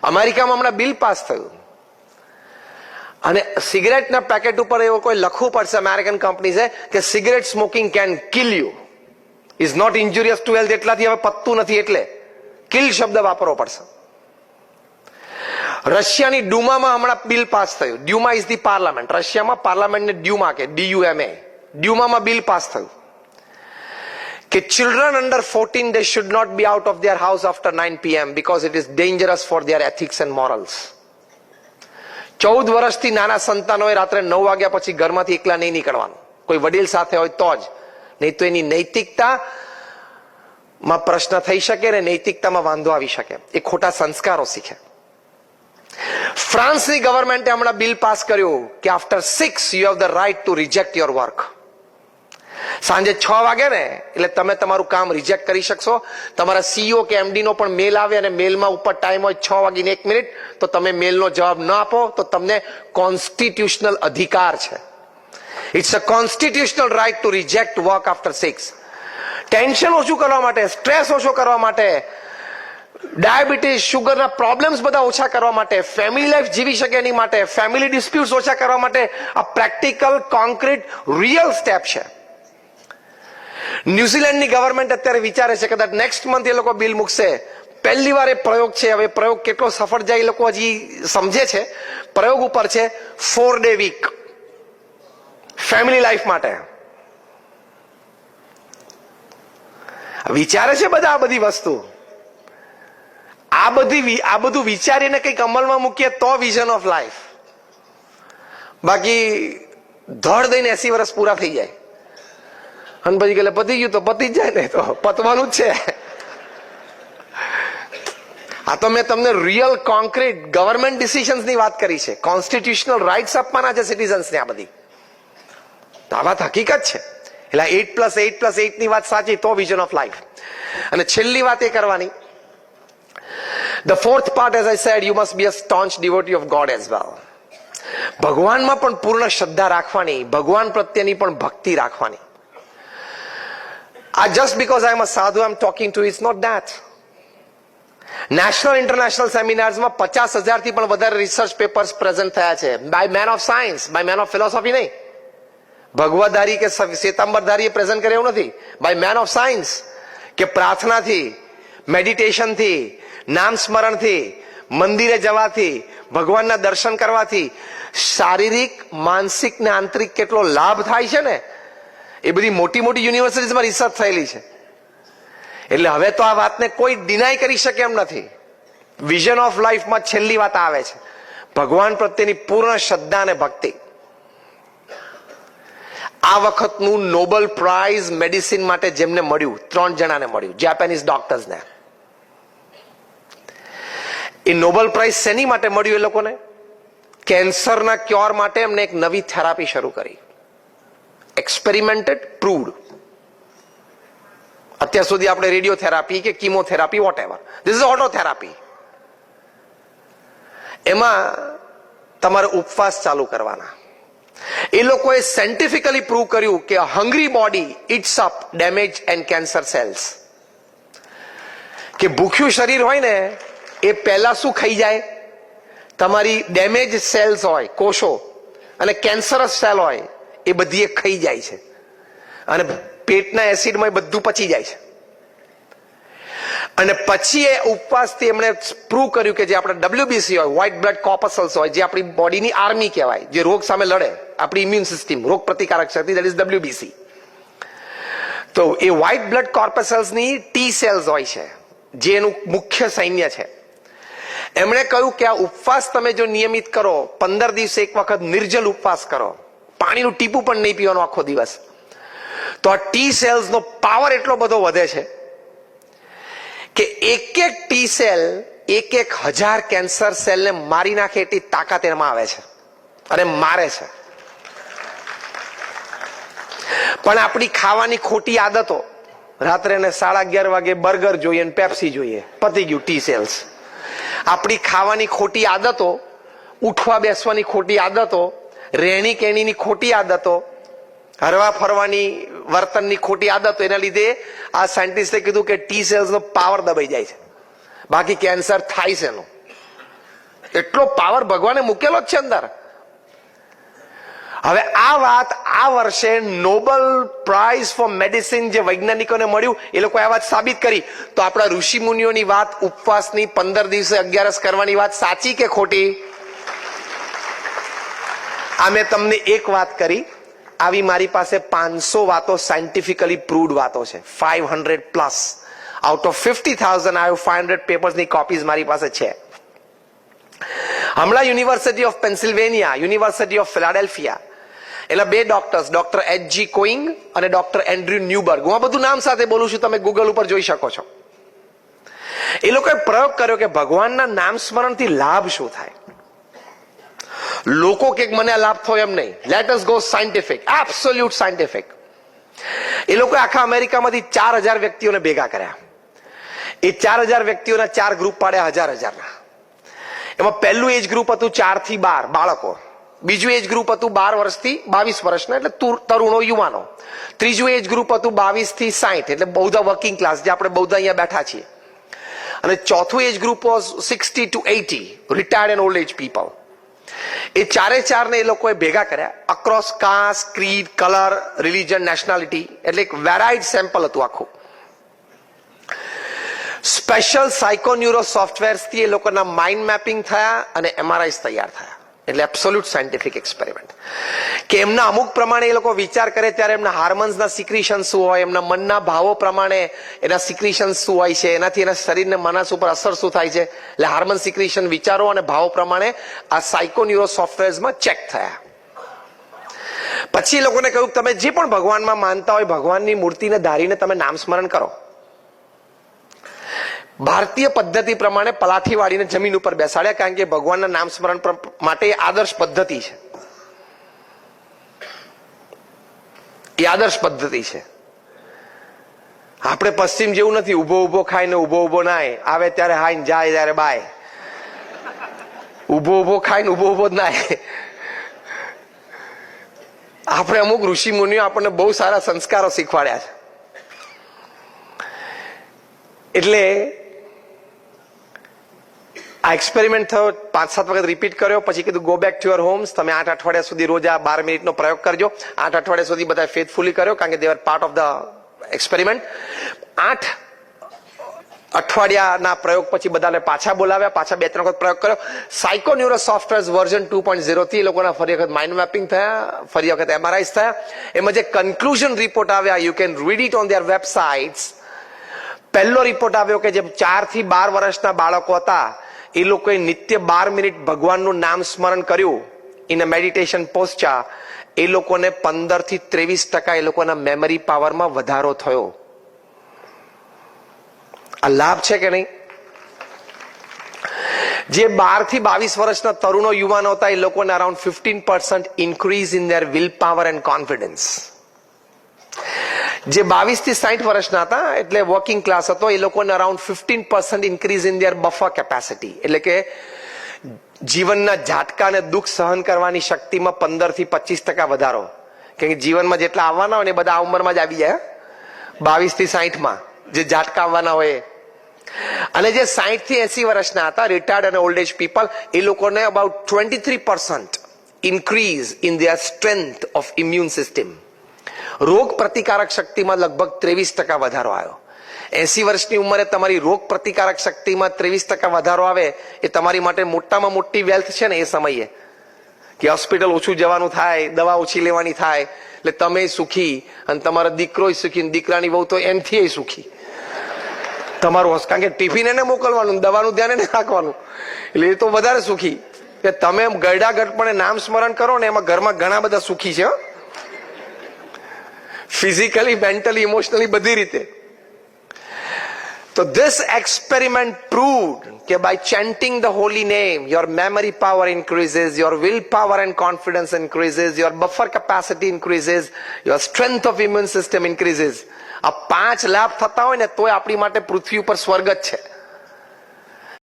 અમેરિકામાં હમણાં bill pass થયું અને સિગરેટના પેકેટ ઉપર એવો કોઈ લખવું પડશે અમેરિકન કંપનીઝે કે cigarette smoking can kill you, is not injurious to health. એટલાથી હવે પતતું નથી એટલે કિલ શબ્દ વાપરવો પડશે. રશિયાની ડ્યુમામાં હમણાં બિલ પાસ થયું. ડ્યુમા ઇઝ ધી પાર્લામેન્ટ. રશિયામાં પાર્લામેન્ટને ડ્યુમા કે DUMA. ડ્યુમામાં બિલ પાસ થયું કે children under 14 they should not be out of their house after 9 PM because it is dangerous for their ethics and morals. 14 વર્ષથી નાના સંતાનોએ રાત્રે 9 વાગ્યા પછી ઘરમાંથી એકલા નહીં નીકળવાનું, કોઈ વડીલ સાથે હોય તો જ, નહીં તો એની નૈતિકતામાં પ્રશ્ન થઈ શકે ને નૈતિકતામાં વાંધો આવી શકે, એ ખોટા સંસ્કારો શીખે. ફ્રાન્સની ગવર્મેન્ટે હમણાં બિલ પાસ કર્યું કે after 6 you have the right to reject your work. સાંજે 6 વાગે ને એટલે તમે તમારું કામ રિજેક્ટ કરી શકશો. તમારા CEO કે MD નો પણ મેલ આવે અને મેલમાં ઉપર ટાઈમ હોય 6:01 તો તમે મેલનો જવાબ ન આપો તો તમને કોન્સ્ટિટ્યુશનલ અધિકાર છે. It's a constitutional right to reject work after 6. Tension ઓછું કરવા માટે, સ્ટ્રેસ ઓછો કરવા માટે, ડાયાબિટીસ, શુગરના પ્રોબ્લેમ્સ બધા ઓછા કરવા માટે, ફેમિલી લાઈફ જીવી શકે એની માટે, ફેમિલી ડિસ્પ્યુટ્સ ઓછા કરવા માટે આ પ્રેક્ટિકલ, કોન્ક્રીટ, રિયલ સ્ટેપ છે. ન્યુઝીલેન્ડની ગવર્મેન્ટ અત્યારે વિચારે છે કદાચ નેક્સ્ટ મંથ એ લોકો બિલ મૂકશે. પહેલી વાર એ પ્રયોગ છે. હવે પ્રયોગ કેટલો સફળ જાય એ લોકો હજી સમજે છે. પ્રયોગ ઉપર છે 4 day વીક ફેમિલી લાઈફ માટે. વિચારે છે બધા આ બધી વસ્તુ. આ બધું વિચારીને કંઈક અમલમાં મૂકીએ તો વિઝન ઓફ લાઈફ. બાકી ધડ દઈને 80 વર્ષ પૂરા થઈ જાય અને પછી કે પતી ગયું તો પતી જ જાય ને, તો પતવાનું જ છે. આ તો મેં તમને રિયલ કોન્ક્રીટ ગવર્મેન્ટ ડિસિઝન્સ ની વાત કરી છે. કોન્સ્ટિટ્યુશનલ રાઇટ્સ આપવાના છે સિટીઝન્સ ને. આ બધી આ વાત હકીકત છે. એટલે 8+8+8 ની વાત સાચી તો વિઝન ઓફ લાઈફ. અને છેલ્લી વાત એ કરવાની, the fourth part, as I said, you must be a staunch devotee of God as well. ભગવાનમાં પણ પૂર્ણ શ્રદ્ધા રાખવાની, ભગવાન પ્રત્યેની પણ ભક્તિ રાખવાની. Just because I am a sadhu, I am talking to you, it's not that. National international સેમિનાર્સમાં 50,000 થી પણ વધારે રિસર્ચ પેપર્સ પ્રેઝન્ટ થયા છે by man of science, by man of philosophy નહીં. ભગવતધારી કે શ્વેતાંબરધારીએ પ્રેઝન્ટ કરે એવું નથી. બાય મેન ઓફ સાયન્સ કે પ્રાર્થનાથી, મેડિટેશનથી, નામ સ્મરણથી, મંદિરે જવાથી, ભગવાનના દર્શન કરવાથી શારીરિક, માનસિક ને આંતરિક કેટલો લાભ થાય છે ને, એ બધી મોટી મોટી યુનિવર્સિટીઝમાં રિસર્ચ થયેલી છે. એટલે હવે તો આ વાતને કોઈ ડિનાય કરી શકે એમ નથી. વિઝન ઓફ લાઈફમાં છેલ્લી વાત આવે છે ભગવાન પ્રત્યેની પૂર્ણ શ્રદ્ધા અને ભક્તિ. આ વખતનું નોબેલ પ્રાઇઝ મેડિસિન માટે જેમને મળ્યું, 3 જણાને મળ્યું, જાપાનીઝ ડોક્ટર્સને. એ નોબેલ પ્રાઇઝ શેની માટે મળ્યું એ લોકોને? કેન્સરના ક્યોર માટે એમને એક નવી થેરાપી શરૂ કરી. Experimented, proved. અત્યાર સુધી આપણે રેડિયોથેરાપી કે chemotherapy, whatever, this is autotherapy. એમાં તમારે ઉપવાસ ચાલુ કરવાના. એ લોકોએ સાયન્ટિફિકલી પ્રૂવ કર્યું કે hungry body eats up damage and cancer cells. કે ભૂખ્યું શરીર હોય ને એ પહેલા શું ખાઈ જાય? તમારી ડેમેજ સેલ્સ હોય, કોષો, અને કેન્સરસ સેલ હોય એ બધી એ ખાઈ જાય છે અને પેટના એસિડમાં એ બધું પચી જાય છે. અને પછી એ ઉપવાસથી એમણે પ્રૂવ કર્યું કે જે આપણે WBC હોય, વ્હાઇટ બ્લડ કોર્પસલ્સ હોય, જે આપણી બોડીની આર્મી કહેવાય, જે રોગ સામે લડે, આપણી ઇમ્યુન સિસ્ટમ, રોગ પ્રતિકારક શક્તિ, દેટ ઇઝ WBC. તો એ વ્હાઇટ બ્લડ કોર્પસલ્સની T સેલ્સ હોય છે જે એનું મુખ્ય સૈન્ય છે. એમણે કહ્યું કે આ ઉપવાસ તમે જો નિયમિત કરો, 15 દિવસે એક વખત નિર્જલ ઉપવાસ કરો, પાણીનું ટીપું પણ નહીં પીવાનું આખો દિવસ, તો આ T સેલ્સનો પાવર એટલો બધો વધે છે કે એક T સેલ 1,000 કેન્સર સેલને મારી નાખે એટલી તાકાત એમાં આવે છે અને મારે છે. પણ આપણી ખાવાની ખોટી આદતો, રાત્રે 11:30 વાગે બર્ગર જોઈએ ને પેપ્સી જોઈએ, પતી ગયું T સેલ્સ. આપણી ખાવાની ખોટી આદતો, ઉઠવા બેસવાની ખોટી આદતો, રહેણી કહેણીની ખોટી આદતો, હરવા ફરવાની વર્તનની ખોટી આદતો, એના લીધે આ સાયન્ટિસ્ટે કીધું કે T સેલ્સનો પાવર દબાઈ જાય છે. બાકી કેન્સર થાય છે એનું. એટલો પાવર ભગવાને મૂકેલો જ છે અંદર. હવે આ વાત આ વર્ષે નોબેલ પ્રાઇઝ ફોર મેડિસિન જે વૈજ્ઞાનિકોને મળ્યું એ લોકોએ આ વાત સાબિત કરી. તો આપણા ઋષિ મુનિઓની વાત, ઉપવાસની 15 દિવસે 11 કરવાની વાત સાચી કે ખોટી? આ મેં તમને એક વાત કરી, આવી મારી પાસે 500 વાતો સાયન્ટિફિકલી પ્રૂવડ વાતો છે, 500 plus. Out of 50,000 I have 500 પેપર્સની કોપીઝ મારી પાસે છે. હમણાં university of Pennsylvania, university of Philadelphia, એટલે બે ડોક્ટર્સ, ડોક્ટર H.G. કોઈંગ અને ડોક્ટર એન્ડ્રુ ન્યુબર્ગ, હું આ બધું નામ સાથે બોલું છું, તમે ગૂગલ ઉપર જોઈ શકો છો. એ લોકોએ પ્રયોગ કર્યો કે ભગવાનના નામ સ્મરણથી લાભ શું થાય. લોકો કે મને આ લાભ થયો એમ નહીં, let us go scientific, absolute scientific. એ લોકોએ આખા અમેરિકામાંથી 4,000 વ્યક્તિઓને ભેગા કર્યા. એ 4,000 વ્યક્તિઓના 4 ગ્રુપ પાડ્યા 1,000-1,000ના. એમાં પહેલું એજ ગ્રુપ હતું 4 થી 12 બાળકો, બીજું એજ ગ્રુપ હતું 12 વર્ષથી 22 વર્ષના એટલે તરુણો, યુવાનો, ત્રીજું એજ ગ્રુપ હતું 22 થી 60 એટલે બધા વર્કિંગ ક્લાસ, જે આપણે બધા અહીંયા બેઠા છીએ, અને ચોથું age group was 60 to 80 retired and old age people. એ 4 ને એ લોકોએ ભેગા કર્યા across caste, creed, colour, religion, nationality, એટલે એક વેરાઇડ સેમ્પલ હતું આખું. સ્પેશિયલ સાયકોન્યુરો સોફ્ટવેર્સથી એ લોકોના માઇન્ડ મેપિંગ થયા અને MRIs તૈયાર થયા. એટલે એબ્સોલ્યુટ સાયન્ટિફિક એક્સપેરિમેન્ટ કે એમના અમુક પ્રમાણે એ લોકો વિચાર કરે ત્યારે એમના હાર્મોન્સના સિક્રીશન શું હોય, એમના મનના ભાવો પ્રમાણે એના સિક્રીશન શું હોય છે, એનાથી એના શરીરને મનસ ઉપર અસર શું થાય છે. એટલે હાર્મોન સિક્રીશન વિચારો અને ભાવો પ્રમાણે આ સાયકોન્યુરો સોફ્ટવેર્સમાં ચેક થયા. પછી એ લોકોને કહ્યું તમે જે પણ ભગવાનમાં માનતા હોય, ભગવાનની મૂર્તિને ધારીને તમે નામ સ્મરણ કરો. ભારતીય પદ્ધતિ પ્રમાણે પલાઠી વાળીને જમીન ઉપર બેસાડ્યા, કારણ કે ભગવાનના નામ સ્મરણ માટે આદર્શ પદ્ધતિ છે. એ આદર્શ પદ્ધતિ છે. આપણે પશ્ચિમ જેવું નથી, ઉભો ઉભો ખાય ને ઉભો ઉભો નાય, આવે ત્યારે હાય જાય ત્યારે બાય. ઉભો ઉભો ખાય ને ઉભો ઉભો જ નાય. આપણે અમુક ઋષિ મુનિઓ આપણને બહુ સારા સંસ્કારો શીખવાડ્યા છે. એટલે આ એક્સપેરિમેન્ટ થયો, 5-7 વખત રિપીટ કર્યો, પછી કીધું go back to your homes, તમે 8 અઠવાડિયા સુધી રોજ આ 12 મિનિટનો પ્રયોગ કરજો. 8 અઠવાડિયા સુધી બધા ફેથફુલી કર્યો, કારણ કે they are part of the experiment. 8 અઠવાડિયાના પ્રયોગ પછી બધાને પાછા બોલાવ્યા, પાછા 2-3 વખત પ્રયોગ કર્યો. સાયકોન્યુરો સોફ્ટવેર વર્ઝન 2.0 થી એ લોકોના ફરી વખત માઇન્ડ મેપિંગ થયા, ફરી વખત MRIs થયા. એમાં જે કન્ક્લુઝન રિપોર્ટ આવ્યા, you can read it on there websites. પહેલો રિપોર્ટ આવ્યો કે જે 4 થી 12 વર્ષના બાળકો હતા, એ લોકોએ નિત્ય 12 મિનિટ ભગવાનનું નામ સ્મરણ કર્યું ઇન અ મેડિટેશન પોસ્ચર. એ લોકોને 15 થી 23% એ લોકોના મેમરી પાવરમાં વધારો થયો. આ લાભ છે કે નહીં? જે 12 થી 22 વર્ષના તરુણો, યુવાનો હતા, એ લોકોને around 15% increase in their will power and confidence. જે 22 થી 60 વર્ષના હતા, એટલે વર્કિંગ ક્લાસ હતો, એ લોકોને around 15% increase in their buffer capacity, એટલે કે જીવનના ઝાટકા અને દુઃખ સહન કરવાની શક્તિમાં 15 થી 25% વધારો. કેમ કે જીવનમાં જેટલા આવવાના હોય ને એ બધા આ ઉંમરમાં જ આવી જાય, 22 થી 60માં જે ઝાટકા આવવાના હોય. અને જે 60 થી 80 વર્ષના હતા, રિટાયર્ડ અને ઓલ્ડ એજ પીપલ, એ લોકોને about 23% increase in their strength of immune system. રોગ પ્રતિકારક શક્તિમાં લગભગ 23% વધારો આવ્યો. 80 વર્ષની ઉંમરે તમારી રોગ પ્રતિકારક શક્તિમાં 23% વધારો આવે, એ તમારી માટે મોટામાં મોટી વેલ્થ છે ને એ સમયે. કે હોસ્પિટલ ઓછું જવાનું થાય, દવા ઓછી લેવાની થાય, એટલે તમે સુખી અને તમારો દીકરો સુખી, દીકરાની વહુ તો એનથી સુખી. તમારું, કારણ કે ટિફિન એને મોકલવાનું, દવાનું ધ્યાન એને રાખવાનું, એટલે એ તો વધારે સુખી. કે તમે ગરડા ગટપણે નામ સ્મરણ કરો ને, એમાં ઘરમાં ઘણા બધા સુખી છે, ફિઝિકલી, મેન્ટલી, ઇમોશનલી, બધી રીતે. તો this experiment proved કે by chanting the holy name, your memory power increases, your will power and confidence increases, your buffer capacity increases, your strength of immune system increases. આ 5 લાભ થતા હોય ને તોય આપણી માટે પૃથ્વી ઉપર સ્વર્ગ જ છે.